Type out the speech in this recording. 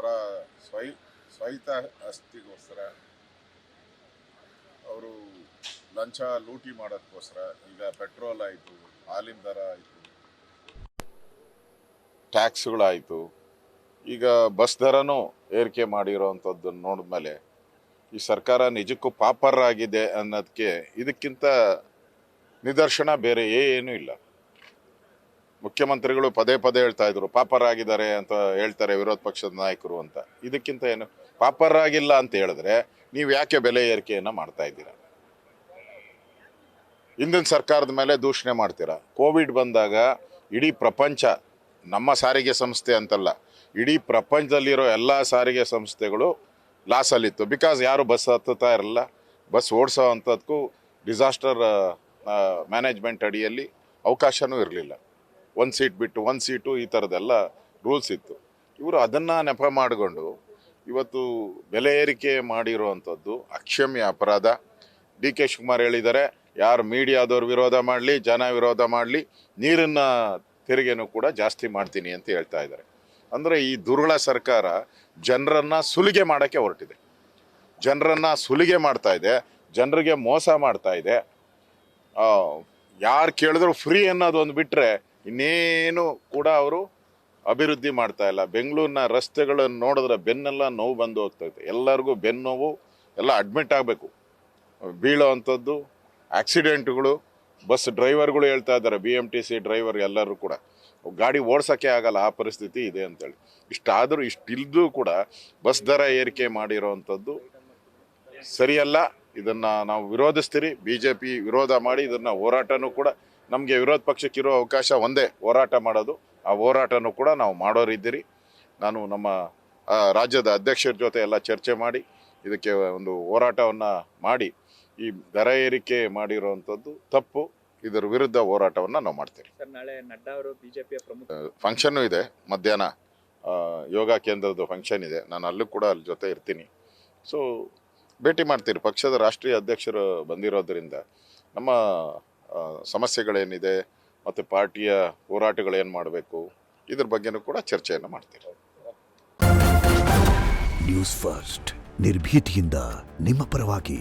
ಅವರ ಸ್ವಾಯತ್ತ ಆಸ್ತಿಗೋಸ್ಕರ ಅವರು ಲಂಚ ಲೂಟಿ ಮಾಡೋದಕ್ಕೋಸ್ಕರ ಈಗ ಪೆಟ್ರೋಲ್ ಆಯಿತು, ಹಾಲಿನ ದರ ಆಯಿತು, ಟ್ಯಾಕ್ಸ್ಗಳಾಯಿತು, ಈಗ ಬಸ್ ದರನೂ ಏರಿಕೆ ಮಾಡಿರೋವಂಥದ್ದನ್ನು ನೋಡಿದ್ಮೇಲೆ ಈ ಸರ್ಕಾರ ನಿಜಕ್ಕೂ ಪಾಪರ್ ಆಗಿದೆ ಅನ್ನೋದಕ್ಕೆ ಇದಕ್ಕಿಂತ ನಿದರ್ಶನ ಬೇರೆ ಏನೂ ಇಲ್ಲ. ಮುಖ್ಯಮಂತ್ರಿಗಳು ಪದೇ ಪದೇ ಹೇಳ್ತಾ ಇದ್ರು ಪಾಪರ್ ಆಗಿದ್ದಾರೆ ಅಂತ ಹೇಳ್ತಾರೆ ವಿರೋಧ ಪಕ್ಷದ ನಾಯಕರು ಅಂತ. ಇದಕ್ಕಿಂತ ಏನು ಪಾಪರ್ ಆಗಿಲ್ಲ ಅಂತ ಹೇಳಿದ್ರೆ ನೀವು ಯಾಕೆ ಬೆಲೆ ಏರಿಕೆಯನ್ನು ಮಾಡ್ತಾ ಇದ್ದೀರಾ? ಹಿಂದಿನ ಸರ್ಕಾರದ ಮೇಲೆ ದೂಷಣೆ ಮಾಡ್ತೀರಾ. ಕೋವಿಡ್ ಬಂದಾಗ ಇಡೀ ಪ್ರಪಂಚ, ನಮ್ಮ ಸಾರಿಗೆ ಸಂಸ್ಥೆ ಅಂತಲ್ಲ, ಇಡೀ ಪ್ರಪಂಚದಲ್ಲಿರೋ ಎಲ್ಲ ಸಾರಿಗೆ ಸಂಸ್ಥೆಗಳು ಲಾಸಲ್ಲಿತ್ತು. ಬಿಕಾಸ್ ಯಾರು ಬಸ್ ಹತ್ತುತ್ತಾ ಇರಲಿಲ್ಲ. ಬಸ್ ಓಡಿಸೋ ಅಂಥದ್ದಕ್ಕೂ ಡಿಸಾಸ್ಟರ್ ಮ್ಯಾನೇಜ್ಮೆಂಟ್ ಅಡಿಯಲ್ಲಿ ಅವಕಾಶವೂ ಇರಲಿಲ್ಲ. ಒಂದು ಸೀಟ್ ಬಿಟ್ಟು ಒಂದು ಸೀಟು ಈ ಥರದ್ದೆಲ್ಲ ರೂಲ್ಸ್ ಇತ್ತು. ಇವರು ಅದನ್ನು ನೆಪ ಮಾಡಿಕೊಂಡು ಇವತ್ತು ಬೆಲೆ ಏರಿಕೆ ಮಾಡಿರುವಂಥದ್ದು ಅಕ್ಷಮ್ಯ ಅಪರಾಧ. ಡಿ ಕೆ ಶಿವಕುಮಾರ್ ಹೇಳಿದ್ದಾರೆ, ಯಾರು ಮೀಡಿಯಾದವ್ರು ವಿರೋಧ ಮಾಡಲಿ, ಜನ ವಿರೋಧ ಮಾಡಲಿ, ನೀರಿನ ತೆರಿಗೆನೂ ಕೂಡ ಜಾಸ್ತಿ ಮಾಡ್ತೀನಿ ಅಂತ ಹೇಳ್ತಾ ಇದ್ದಾರೆ. ಅಂದರೆ ಈ ದುರುಳ ಸರ್ಕಾರ ಜನರನ್ನು ಸುಲಿಗೆ ಮಾಡೋಕ್ಕೆ ಹೊರಟಿದೆ. ಜನರನ್ನು ಸುಲಿಗೆ ಮಾಡ್ತಾ ಇದೆ, ಜನರಿಗೆ ಮೋಸ ಮಾಡ್ತಾ ಇದೆ. ಯಾರು ಕೇಳಿದ್ರು ಫ್ರೀ ಅನ್ನೋದೊಂದು ಬಿಟ್ಟರೆ ಇನ್ನೇನು ಕೂಡ ಅವರು ಅಭಿವೃದ್ಧಿ ಮಾಡ್ತಾ ಇಲ್ಲ. ಬೆಂಗಳೂರಿನ ರಸ್ತೆಗಳನ್ನು ನೋಡಿದ್ರೆ ಬೆನ್ನೆಲ್ಲ ನೋವು ಬಂದು ಹೋಗ್ತೈತೆ. ಎಲ್ಲರಿಗೂ ಬೆನ್ನು ನೋವು, ಎಲ್ಲ ಅಡ್ಮಿಟ್ ಆಗಬೇಕು. ಬೀಳೋ ಅಂಥದ್ದು, ಆಕ್ಸಿಡೆಂಟ್ಗಳು, ಬಸ್ ಡ್ರೈವರ್ಗಳು ಹೇಳ್ತಾ ಇದ್ದಾರೆ, BMTC ಡ್ರೈವರ್ ಎಲ್ಲರೂ ಕೂಡ ಗಾಡಿ ಓಡ್ಸೋಕ್ಕೆ ಆಗಲ್ಲ, ಆ ಪರಿಸ್ಥಿತಿ ಇದೆ ಅಂತೇಳಿ. ಇಷ್ಟಾದರೂ ಇಷ್ಟಿಲ್ದೂ ಕೂಡ ಬಸ್ ದರ ಏರಿಕೆ ಮಾಡಿರೋವಂಥದ್ದು ಸರಿಯಲ್ಲ. ಇದನ್ನು ನಾವು ವಿರೋಧಿಸ್ತೀರಿ. BJP ವಿರೋಧ ಮಾಡಿ ಇದನ್ನು ಹೋರಾಟನೂ ಕೂಡ, ನಮಗೆ ವಿರೋಧ ಪಕ್ಷಕ್ಕಿರೋ ಅವಕಾಶ ಒಂದೇ, ಹೋರಾಟ ಮಾಡೋದು. ಆ ಹೋರಾಟನೂ ಕೂಡ ನಾವು ಮಾಡೋರಿದ್ದೀರಿ. ನಾನು ನಮ್ಮ ರಾಜ್ಯದ ಅಧ್ಯಕ್ಷರ ಜೊತೆ ಎಲ್ಲ ಚರ್ಚೆ ಮಾಡಿ ಇದಕ್ಕೆ ಒಂದು ಹೋರಾಟವನ್ನು ಮಾಡಿ, ಈ ದರ ಏರಿಕೆ ಮಾಡಿರೋವಂಥದ್ದು ತಪ್ಪು, ಇದರ ವಿರುದ್ಧ ಹೋರಾಟವನ್ನು ನಾವು ಮಾಡ್ತೀವಿ. ಸರ್, ನಾಳೆ ನಡ್ಡಾ ಅವರು ಬಿಜೆಪಿಯ ಪ್ರಮುಖ ಫಂಕ್ಷನ್ನು ಇದೆ, ಮಧ್ಯಾಹ್ನ ಯೋಗ ಕೇಂದ್ರದ ಫಂಕ್ಷನ್ ಇದೆ. ನಾನು ಅಲ್ಲೂ ಕೂಡ ಅಲ್ಲಿ ಜೊತೆ ಇರ್ತೀನಿ. ಸೊ ಭೇಟಿ ಮಾಡ್ತೀರಿ. ಪಕ್ಷದ ರಾಷ್ಟ್ರೀಯ ಅಧ್ಯಕ್ಷರು ಬಂದಿರೋದ್ರಿಂದ ನಮ್ಮ ಸಮಸ್ಯೆಗಳೇನಿದೆ ಮತ್ತು ಪಾರ್ಟಿಯ ಹೋರಾಟಗಳೇನು ಮಾಡಬೇಕು ಇದ್ರ ಬಗ್ಗೆನೂ ಕೂಡ ಚರ್ಚೆಯನ್ನು ಮಾಡ್ತೀವಿ. ನ್ಯೂಸ್ ಫಸ್ಟ್, ನಿರ್ಭೀತಿಯಿಂದ ನಿಮ್ಮ ಪರವಾಗಿ.